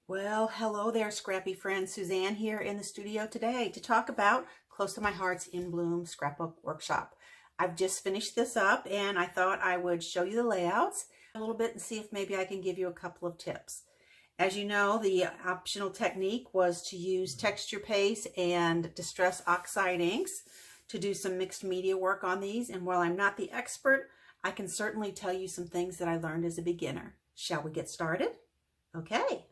Well, hello there, scrappy friend. Suzanne here in the studio today to talk about Close to My Heart's In Bloom Scrapbook Workshop. I've just finished this up and I thought I would show you the layouts a little bit and see if maybe I can give you a couple of tips. As you know, the optional technique was to use texture paste and distress oxide inks to do some mixed media work on these. And while I'm not the expert, I can certainly tell you some things that I learned as a beginner. Shall we get started? Okay.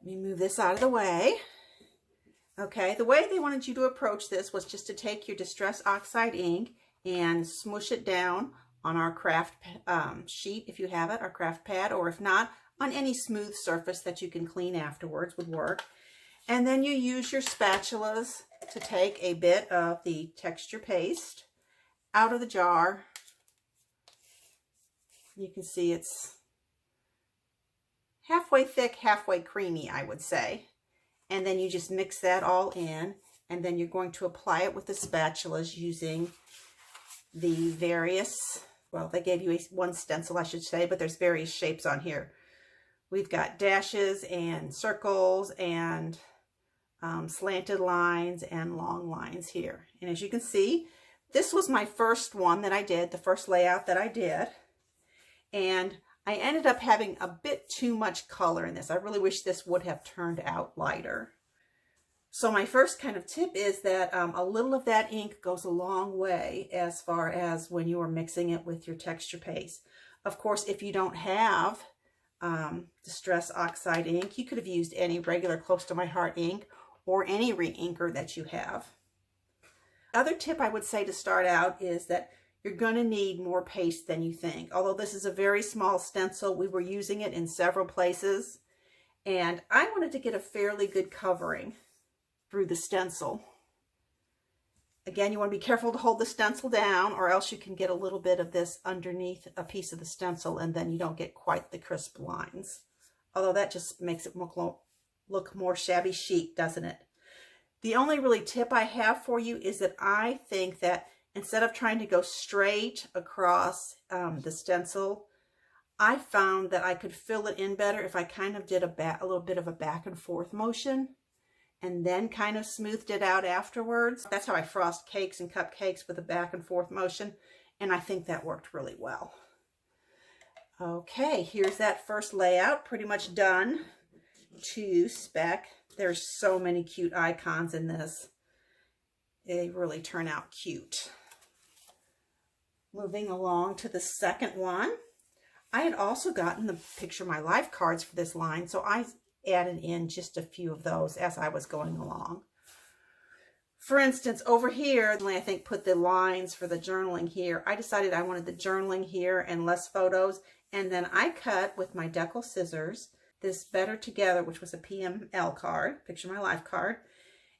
Let me move this out of the way. Okay, the way they wanted you to approach this was just to take your Distress Oxide ink and smush it down on our craft sheet, if you have it, our craft pad, or if not, on any smooth surface that you can clean afterwards would work. And then you use your spatulas to take a bit of the texture paste out of the jar. You can see it's halfway thick, halfway creamy, I would say. And then you just mix that all in, and then you're going to apply it with the spatulas using the various, well, they gave you one stencil, I should say, but there's various shapes on here. We've got dashes and circles and slanted lines and long lines here. And as you can see, this was my first one that I did, the first layout that I did. And I ended up having a bit too much color in this. I really wish this would have turned out lighter. So my first kind of tip is that a little of that ink goes a long way as far as when you are mixing it with your texture paste. Of course, if you don't have Distress Oxide ink, you could have used any regular Close to My Heart ink or any re-inker that you have. Other tip I would say to start out is that you're going to need more paste than you think. Although this is a very small stencil, we were using it in several places, and I wanted to get a fairly good covering through the stencil. Again, you want to be careful to hold the stencil down, or else you can get a little bit of this underneath a piece of the stencil, and then you don't get quite the crisp lines. Although that just makes it look more shabby chic, doesn't it? The only really tip I have for you is that I think that instead of trying to go straight across the stencil, I found that I could fill it in better if I kind of did a little bit of a back and forth motion and then kind of smoothed it out afterwards. That's how I frost cakes and cupcakes, with a back and forth motion, and I think that worked really well. Okay, here's that first layout, pretty much done to spec. There's so many cute icons in this. They really turn out cute. Moving along to the second one, I had also gotten the Picture My Life cards for this line, so I added in just a few of those as I was going along. For instance, over here, I think put the lines for the journaling here. I decided I wanted the journaling here and less photos, and then I cut with my decal scissors this Better Together, which was a PML card, Picture My Life card,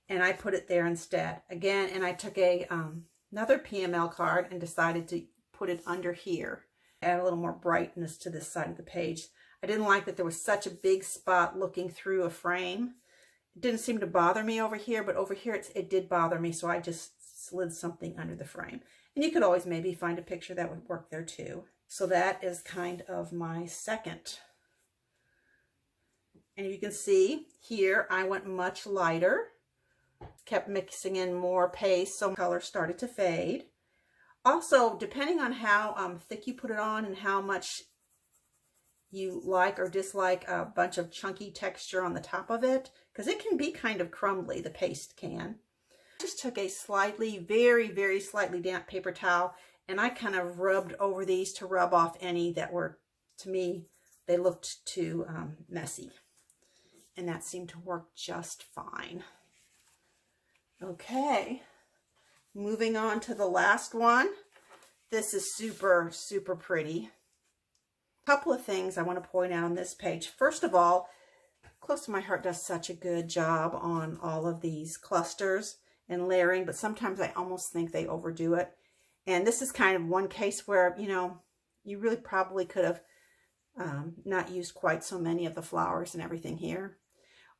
and I put it there instead. Again, and I took another PML card and decided to put it under here. Add a little more brightness to this side of the page. I didn't like that there was such a big spot looking through a frame. It didn't seem to bother me over here, but over here it did bother me, so I just slid something under the frame. And you could always maybe find a picture that would work there too. So that is kind of my second. And you can see here I went much lighter. Kept mixing in more paste, so color started to fade. Also, depending on how thick you put it on and how much you like or dislike a bunch of chunky texture on the top of it, because it can be kind of crumbly, the paste can. I just took a very, very slightly damp paper towel, and I kind of rubbed over these to rub off any that were, to me, they looked too messy. And that seemed to work just fine. Okay, moving on to the last one. This is super, super pretty. A couple of things I want to point out on this page. First of all, Close to My Heart does such a good job on all of these clusters and layering, but sometimes I almost think they overdo it. And this is kind of one case where, you know, you really probably could have not used quite so many of the flowers and everything here.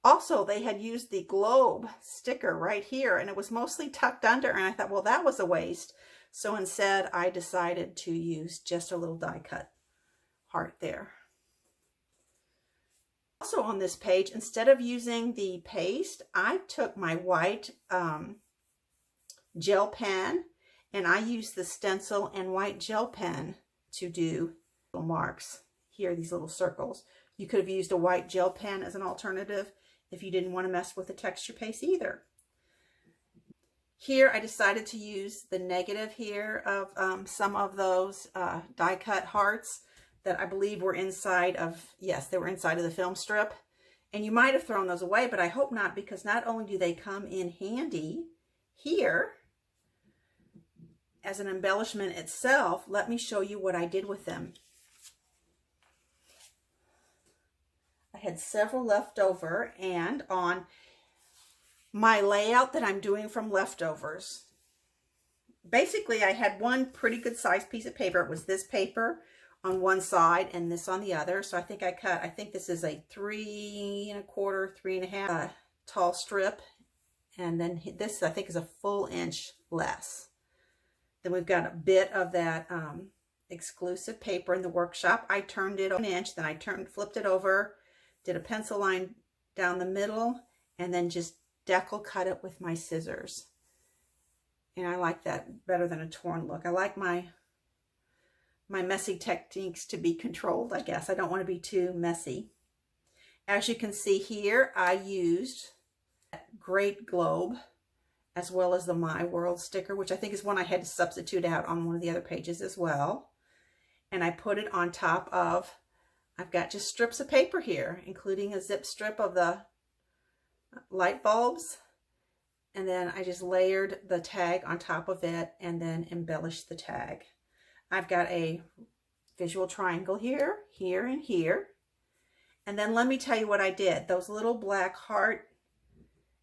Also, they had used the globe sticker right here, and it was mostly tucked under, and I thought, well, that was a waste. So instead, I decided to use just a little die cut heart there. Also on this page, instead of using the paste, I took my white gel pen and I used the stencil and white gel pen to do little marks here, these little circles. You could have used a white gel pen as an alternative if you didn't want to mess with the texture paste either. Here I decided to use the negative here of some of those die cut hearts that I believe were inside of, yes, they were inside of the film strip. And you might have thrown those away, but I hope not, because not only do they come in handy here as an embellishment itself, let me show you what I did with them. I had several left over, and on my layout that I'm doing from leftovers, basically I had one pretty good sized piece of paper. It was this paper on one side and this on the other. So I think I think this is a 3 1/4, 3 1/2 tall strip. And then this I think is a full inch less. Then we've got a bit of that exclusive paper in the workshop. I turned it 1 inch, then I flipped it over, did a pencil line down the middle, and then just decal cut it with my scissors. And I like that better than a torn look. I like my messy techniques to be controlled, I guess. I don't want to be too messy. As you can see here, I used Great Globe as well as the My World sticker, which I think is one I had to substitute out on one of the other pages as well. And I put it on top of, I've got just strips of paper here, including a zip strip of the light bulbs. And then I just layered the tag on top of it and then embellished the tag. I've got a visual triangle here, here, and here. And then let me tell you what I did. Those little black heart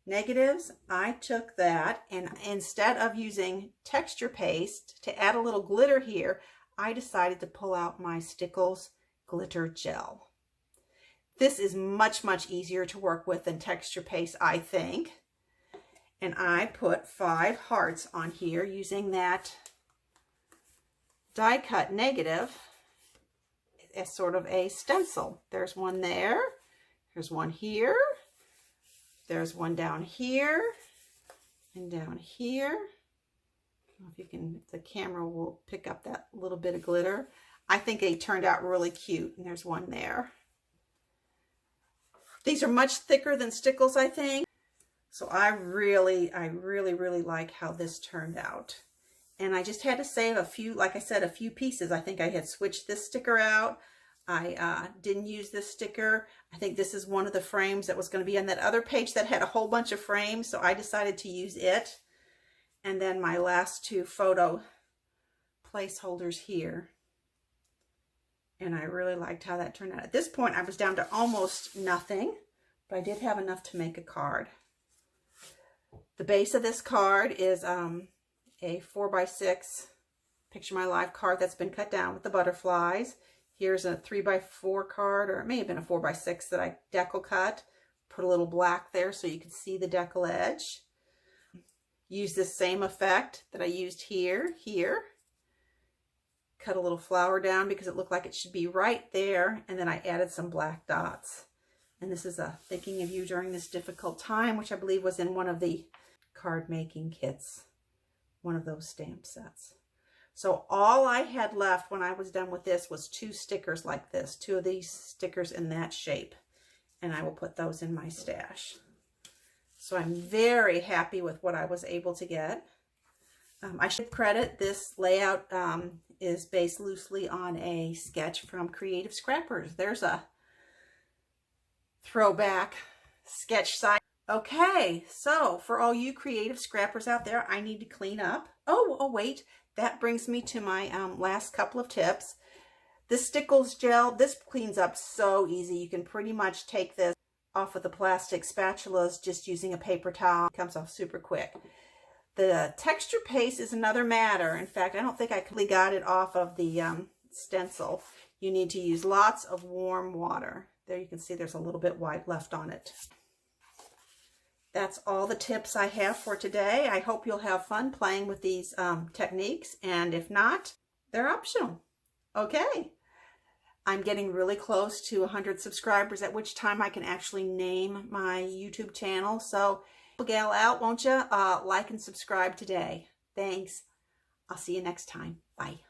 negatives, I took that, and instead of using texture paste to add a little glitter here, I decided to pull out my Stickles glitter gel. This is much, much easier to work with than texture paste, I think. And I put 5 hearts on here using that die cut negative as sort of a stencil. There's one there, there's one here, there's one down here, and down here. I don't know if you can, the camera will pick up that little bit of glitter. I think they turned out really cute, and there's one there. These are much thicker than Stickles, I think. So I really like how this turned out. And I just had to save a few, like I said, a few pieces. I think I had switched this sticker out. I didn't use this sticker. I think this is one of the frames that was going to be on that other page that had a whole bunch of frames. So I decided to use it. And then my last 2 photo placeholders here. And I really liked how that turned out. At this point, I was down to almost nothing, but I did have enough to make a card. The base of this card is a 4x6 Picture My Life card that's been cut down with the butterflies. Here's a 3x4 card, or it may have been a 4x6 that I decal cut. Put a little black there so you can see the decal edge. Use this same effect that I used here. Cut a little flower down because it looked like it should be right there. And then I added some black dots. And this is a Thinking of You During This Difficult Time, which I believe was in one of the card making kits, one of those stamp sets. So all I had left when I was done with this was 2 stickers like this, 2 of these stickers in that shape, and I will put those in my stash. So I'm very happy with what I was able to get. I should credit this layout is based loosely on a sketch from Creative Scrappers. There's a throwback sketch site. Okay, so for all you creative scrappers out there, I need to clean up. Oh wait, that brings me to my last couple of tips. This Stickles gel, this cleans up so easy. You can pretty much take this off of the plastic spatulas just using a paper towel. It comes off super quick. The texture paste is another matter. In fact, I don't think I completely got it off of the stencil. You need to use lots of warm water. There you can see there's a little bit white left on it. That's all the tips I have for today. I hope you'll have fun playing with these techniques, and if not, they're optional. Okay. I'm getting really close to 100 subscribers, at which time I can actually name my YouTube channel. So help a gal out, won't you? Like and subscribe today. Thanks. I'll see you next time. Bye.